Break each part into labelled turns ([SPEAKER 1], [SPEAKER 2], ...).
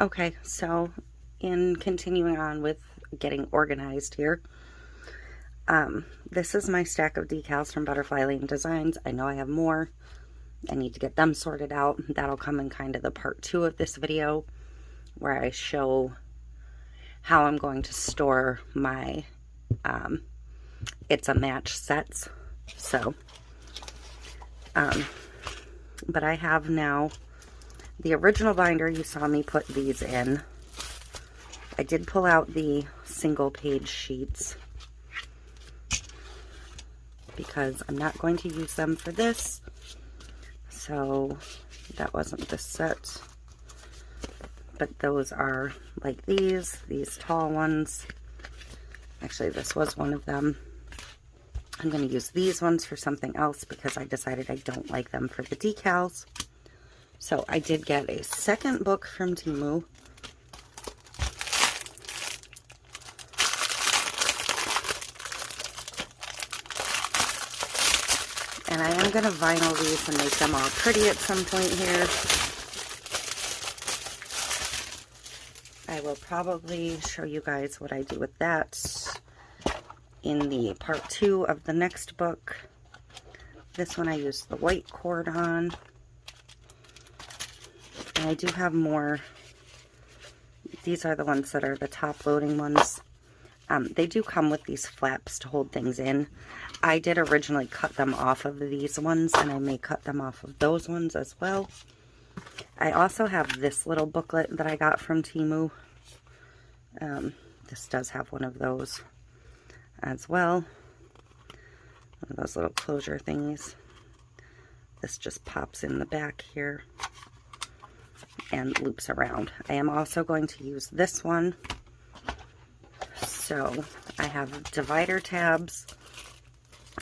[SPEAKER 1] Okay, so in continuing on with getting organized here, this is my stack of decals from Butterfly Lane Designs. I know I have more. I need to get them sorted out. That'll come in kind of the part 2 of this video, where I show how I'm going to store my It's a Match sets. So, but I have now the original binder. You saw me put these in. I did pull out the single page sheets because I'm not going to use them for this. So that wasn't this set. But those are like these tall ones. Actually, this was one of them. I'm going to use these ones for something else because I decided I don't like them for the decals. So I did get a second book from Temu. And I am going to vinyl these and make them all pretty at some point here. I will probably show you guys what I do with that in the part 2 of the next book. This one I used the white cord on. And I do have more. These are the ones that are the top loading ones. They do come with these flaps to hold things in. I did originally cut them off of these ones, and I may cut them off of those ones as well. I also have this little booklet that I got from Temu. This does have one of those as well. One of those little closure thingies. This just pops in the back here and loops around. I am also going to use this one. So I have divider tabs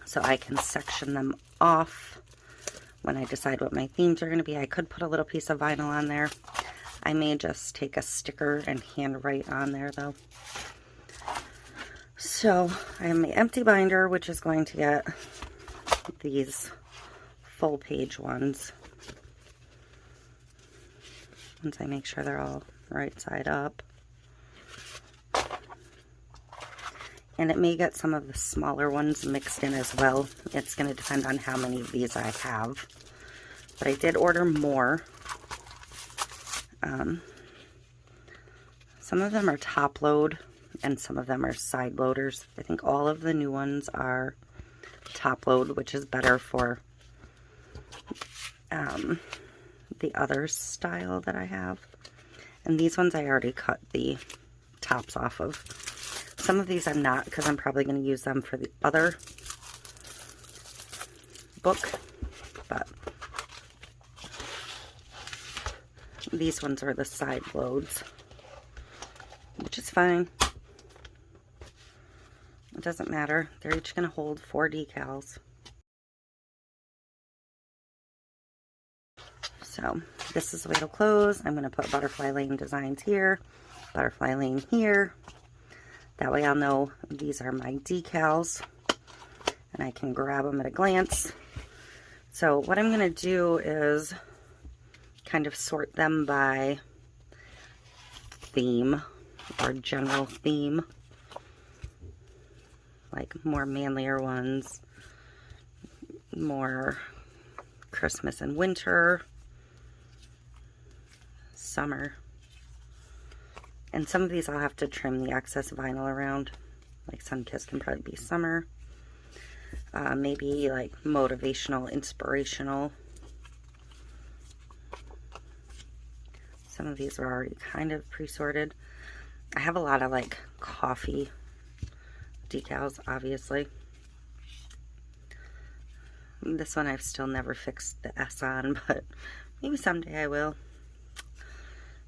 [SPEAKER 1] so I can section them off when I decide what my themes are going to be. I could put a little piece of vinyl on there. I may just take a sticker and handwrite on there though. So I have my empty binder, which is going to get these full page ones. Once I make sure they're all right side up. And it may get some of the smaller ones mixed in as well. It's going to depend on how many of these I have. But I did order more. Some of them are top load and some of them are side loaders. I think all of the new ones are top load, which is better for the other style that I have. And these ones I already cut the tops off of. Some of these I'm not, because I'm probably going to use them for the other book, but these ones are the side loads, which is fine. It doesn't matter. They're each going to hold 4 decals. So this is the way it'll close. I'm going to put Butterfly Lane Designs here, Butterfly Lane here. That way I'll know these are my decals and I can grab them at a glance. So what I'm going to do is kind of sort them by theme or general theme. Like more manlier ones, more Christmas and winter, summer. And some of these I'll have to trim the excess vinyl around. Like Sunkiss can probably be summer. Maybe like motivational, inspirational. Some of these are already kind of pre-sorted. I have a lot of like coffee decals, obviously. This one I've still never fixed the S on, but maybe someday I will.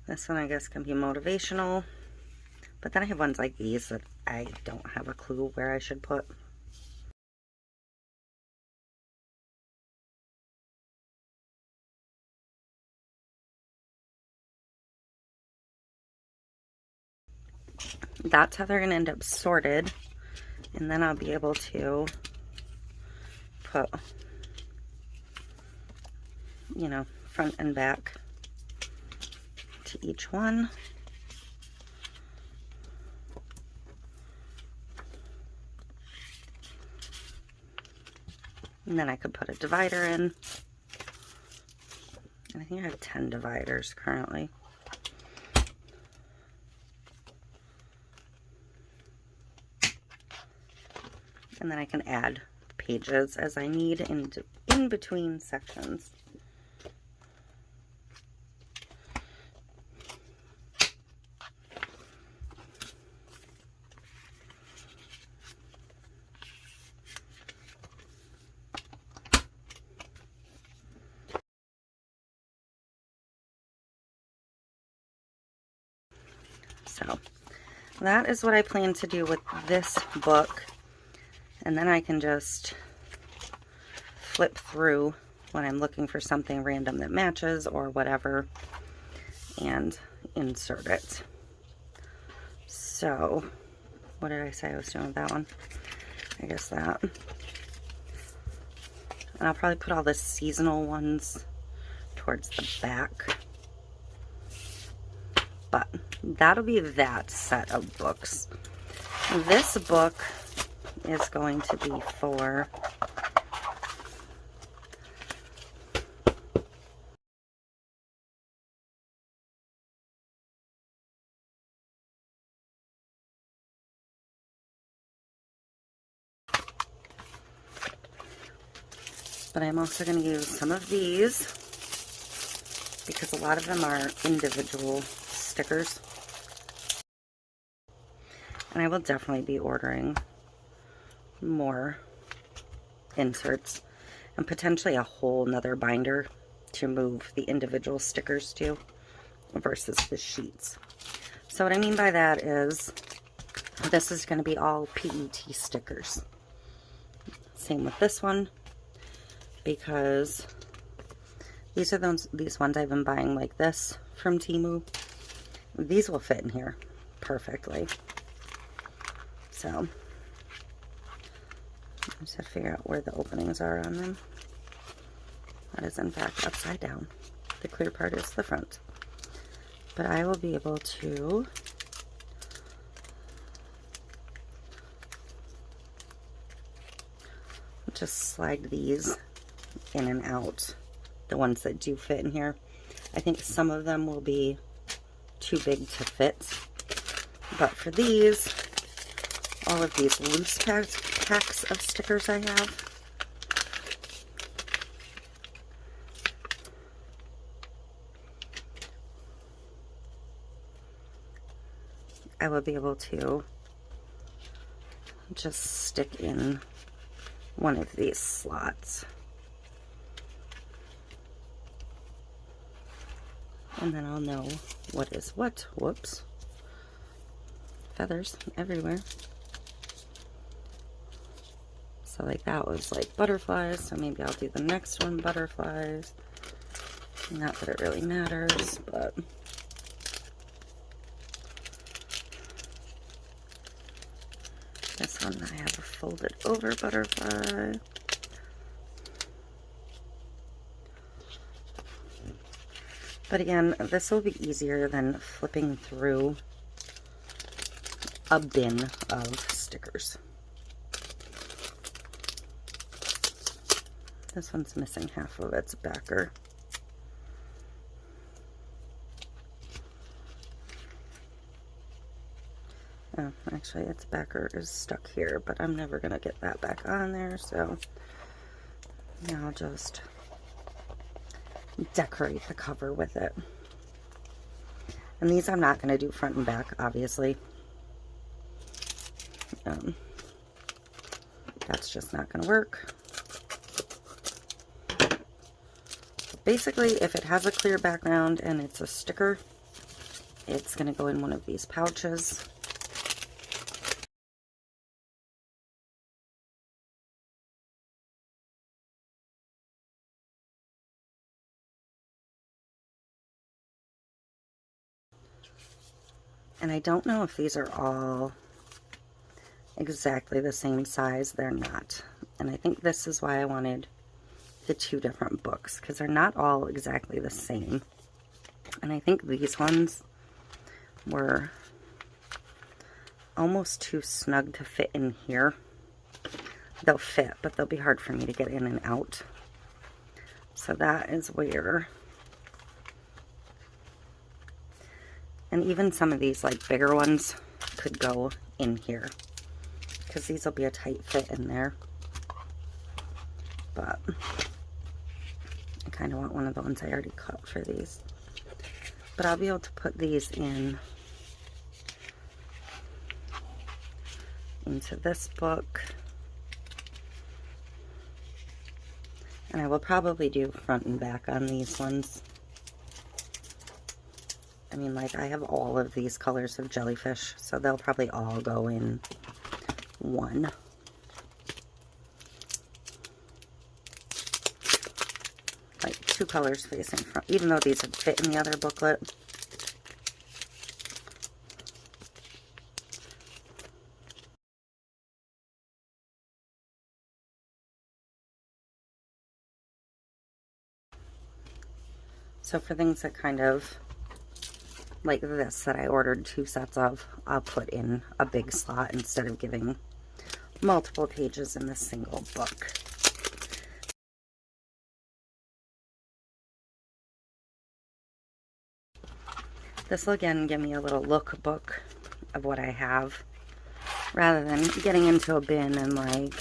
[SPEAKER 1] This one I guess can be motivational. But then I have ones like these that I don't have a clue where I should put. That's how they're going to end up sorted. And then I'll be able to put, you know, front and back to each one. And then I could put a divider in. And I think I have 10 dividers currently. And then I can add pages as I need in between sections. So that is what I plan to do with this book. And then I can just flip through when I'm looking for something random that matches or whatever and insert it. So what did I say I was doing with that one? I guess that. And I'll probably put all the seasonal ones towards the back. But that'll be that set of books. This book is going to be for but I'm also going to use some of these because a lot of them are individual stickers. And I will definitely be ordering more inserts and potentially a whole nother binder to move the individual stickers to versus the sheets. So what I mean by that is this is going to be all PET stickers. Same with this one, because these are these ones I've been buying like this from Temu. These will fit in here perfectly. So I just have to figure out where the openings are on them. That is in fact upside down. The clear part is the front. But I will be able to just slide these in and out, the ones that do fit in here. I think some of them will be too big to fit, but for these, all of these loose packs of stickers I have, I will be able to just stick in one of these slots. And then I'll know what is what. Whoops. Feathers everywhere. So like that was like butterflies, so maybe I'll do the next one butterflies. Not that it really matters, but this one I have a folded over butterfly. But again, this will be easier than flipping through a bin of stickers. This one's missing half of its backer. Oh, actually its backer is stuck here, but I'm never going to get that back on there, so now I'll just decorate the cover with it. And these I'm not going to do front and back, obviously. That's just not going to work. So basically, if it has a clear background and it's a sticker, it's going to go in one of these pouches. And I don't know if these are all exactly the same size. They're not. And I think this is why I wanted the two different books, because they're not all exactly the same. And I think these ones were almost too snug to fit in here. They'll fit, but they'll be hard for me to get in and out. So that is where, and even some of these like bigger ones could go in here, because these will be a tight fit in there. But I kind of want one of the ones I already cut for these. But I'll be able to put these in into this book. And I will probably do front and back on these ones. I mean, like, I have all of these colors of jellyfish, so they'll probably all go in one. Like 2 colors facing front, even though these would fit in the other booklet. So for things that kind of like this that I ordered 2 sets of, I'll put in a big slot instead of giving multiple pages in this single book. This will again give me a little lookbook of what I have, rather than getting into a bin and like,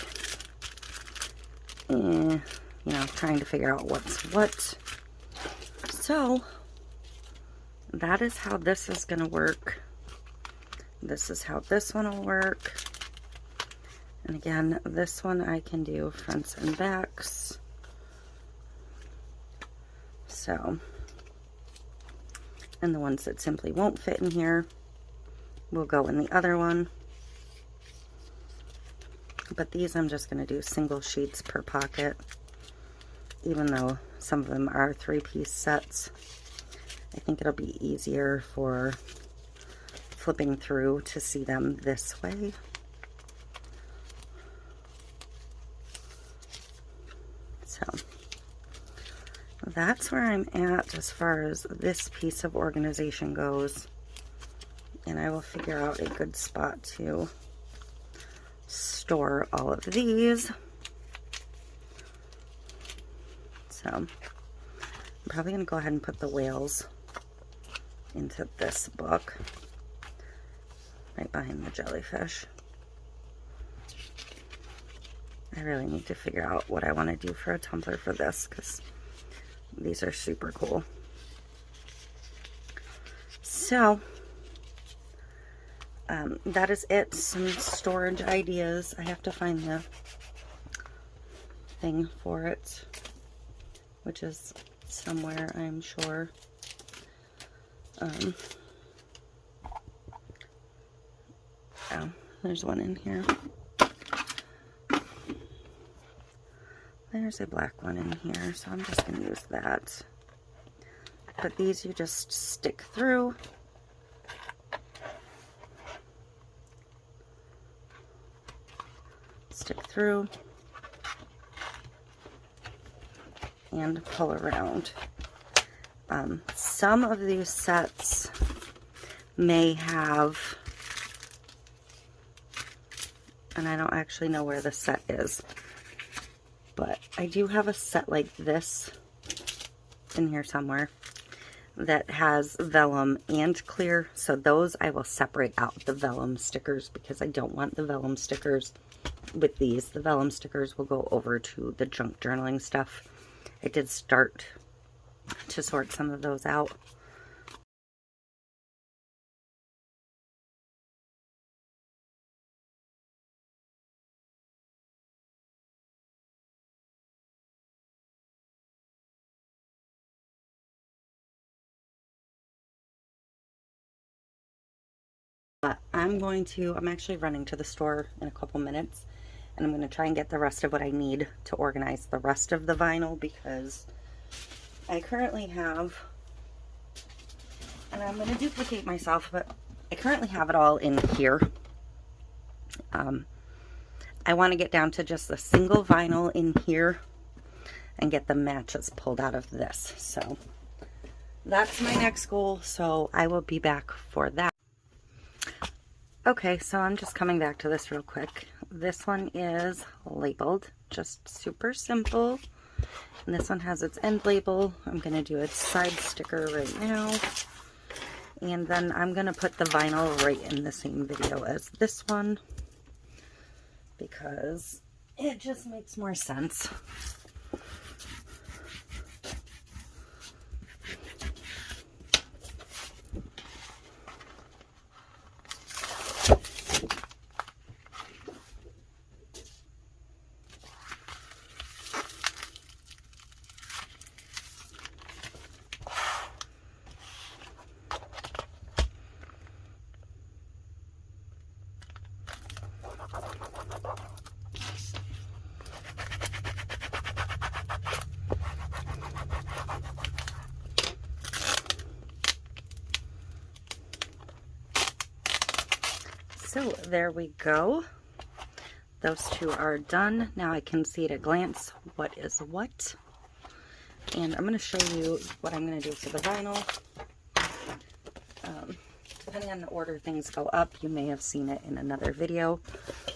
[SPEAKER 1] you know, trying to figure out what's what. So that is how this is going to work. This is how this one will work. And again, this one I can do fronts and backs. So, and the ones that simply won't fit in here will go in the other one. But these I'm just going to do single sheets per pocket, even though some of them are 3-piece sets. I think it'll be easier for flipping through to see them this way. So that's where I'm at as far as this piece of organization goes. And I will figure out a good spot to store all of these. So I'm probably going to go ahead and put the whales into this book, right behind the jellyfish. I really need to figure out what I want to do for a tumbler for this, because these are super cool. So that is it. Some storage ideas. I have to find the thing for it, which is somewhere, I'm sure. Oh, there's one in here. There's a black one in here, so I'm just going to use that. But these you just stick through. Stick through. And pull around. Some of these sets may have, and I don't actually know where the set is, but I do have a set like this in here somewhere that has vellum and clear, so those I will separate out the vellum stickers, because I don't want the vellum stickers with these. The vellum stickers will go over to the junk journaling stuff. I did start to sort some of those out. But I'm actually running to the store in a couple minutes, and I'm going to try and get the rest of what I need to organize the rest of the vinyl, because I currently have, and I'm going to duplicate myself, but I currently have it all in here. I want to get down to just the single vinyl in here and get the matches pulled out of this. So that's my next goal, so I will be back for that. Okay, so I'm just coming back to this real quick. This one is labeled, just super simple. And this one has its end label. I'm going to do its side sticker right now. And then I'm going to put the vinyl right in the same video as this one, because it just makes more sense. So there we go. Those two are done. Now I can see at a glance what is what. And I'm going to show you what I'm going to do for the vinyl. Depending on the order things go up, you may have seen it in another video.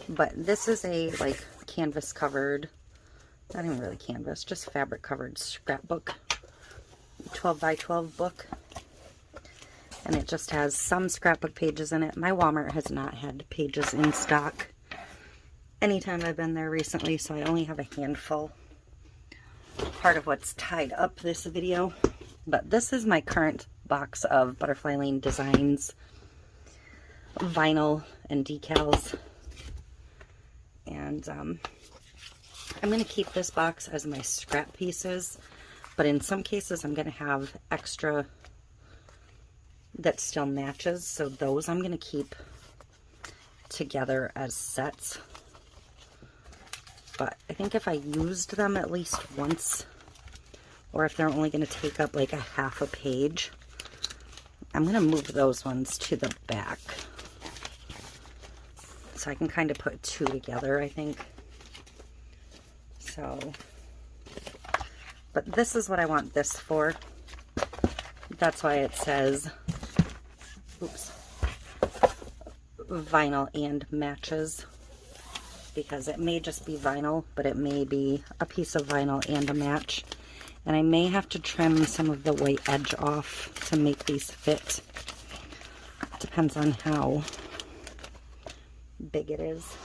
[SPEAKER 1] But this is a like canvas covered, not even really canvas, just fabric covered scrapbook. 12 by 12 book. And it just has some scrapbook pages in it. My Walmart has not had pages in stock anytime I've been there recently, so I only have a handful. Part of what's tied up this video. But this is my current box of Butterfly Lane Designs vinyl and decals. And I'm going to keep this box as my scrap pieces, but in some cases I'm going to have extra that still matches, so those I'm going to keep together as sets. But I think if I used them at least once, or if they're only going to take up like a half a page, I'm going to move those ones to the back. So I can kind of put two together, I think. So, but this is what I want this for. That's why it says, oops, vinyl and matches, because it may just be vinyl, but it may be a piece of vinyl and a match. And I may have to trim some of the white edge off to make these fit. Depends on how big it is.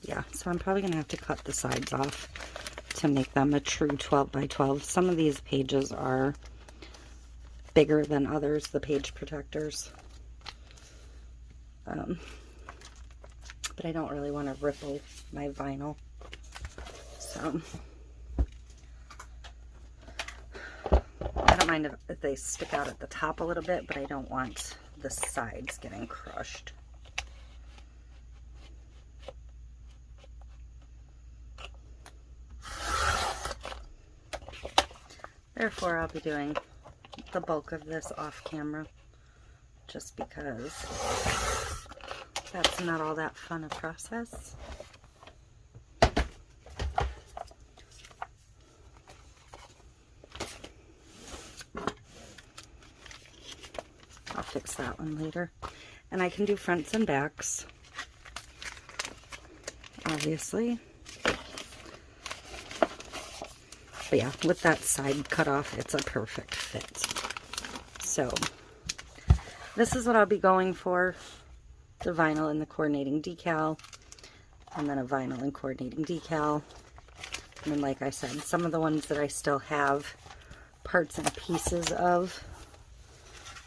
[SPEAKER 1] Yeah, so I'm probably going to have to cut the sides off to make them a true 12 by 12. Some of these pages are bigger than others, the page protectors. But I don't really want to ripple my vinyl. So I don't mind if they stick out at the top a little bit, but I don't want the sides getting crushed. Therefore, I'll be doing the bulk of this off camera, just because that's not all that fun a process. I'll fix that one later. And I can do fronts and backs, obviously. But yeah, with that side cut off, it's a perfect fit. So this is what I'll be going for. The vinyl and the coordinating decal. And then a vinyl and coordinating decal. And then, like I said, some of the ones that I still have parts and pieces of,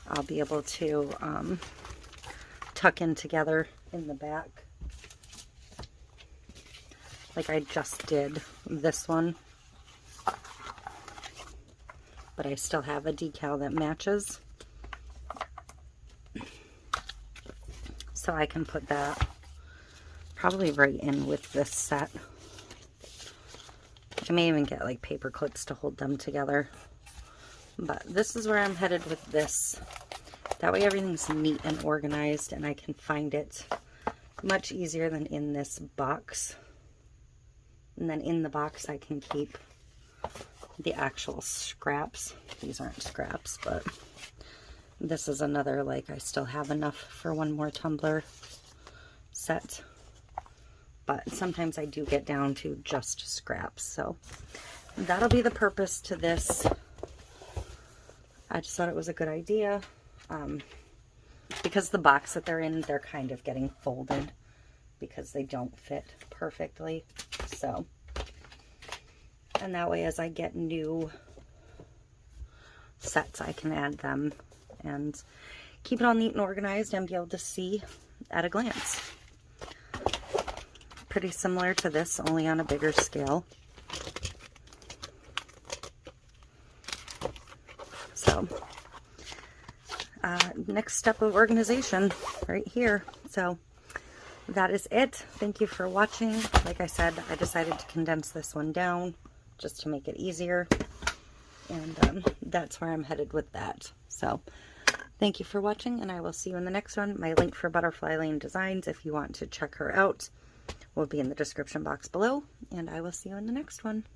[SPEAKER 1] I'll be able to tuck in together in the back. Like I just did this one. But I still have a decal that matches. So I can put that probably right in with this set. I may even get like paper clips to hold them together. But this is where I'm headed with this. That way everything's neat and organized, and I can find it much easier than in this box. And then in the box I can keep the actual scraps. These aren't scraps, but this is another, like, I still have enough for one more tumbler set. But sometimes I do get down to just scraps. So that'll be the purpose to this. I just thought it was a good idea. Because the box that they're in, they're kind of getting folded because they don't fit perfectly. So, and that way as I get new sets, I can add them and keep it all neat and organized and be able to see at a glance. Pretty similar to this, only on a bigger scale. So, next step of organization right here. So that is it. Thank you for watching. Like I said, I decided to condense this one down just to make it easier, and that's where I'm headed with that. So thank you for watching, and I will see you in the next one. My link for Butterfly Lane Designs, if you want to check her out, will be in the description box below, and I will see you in the next one.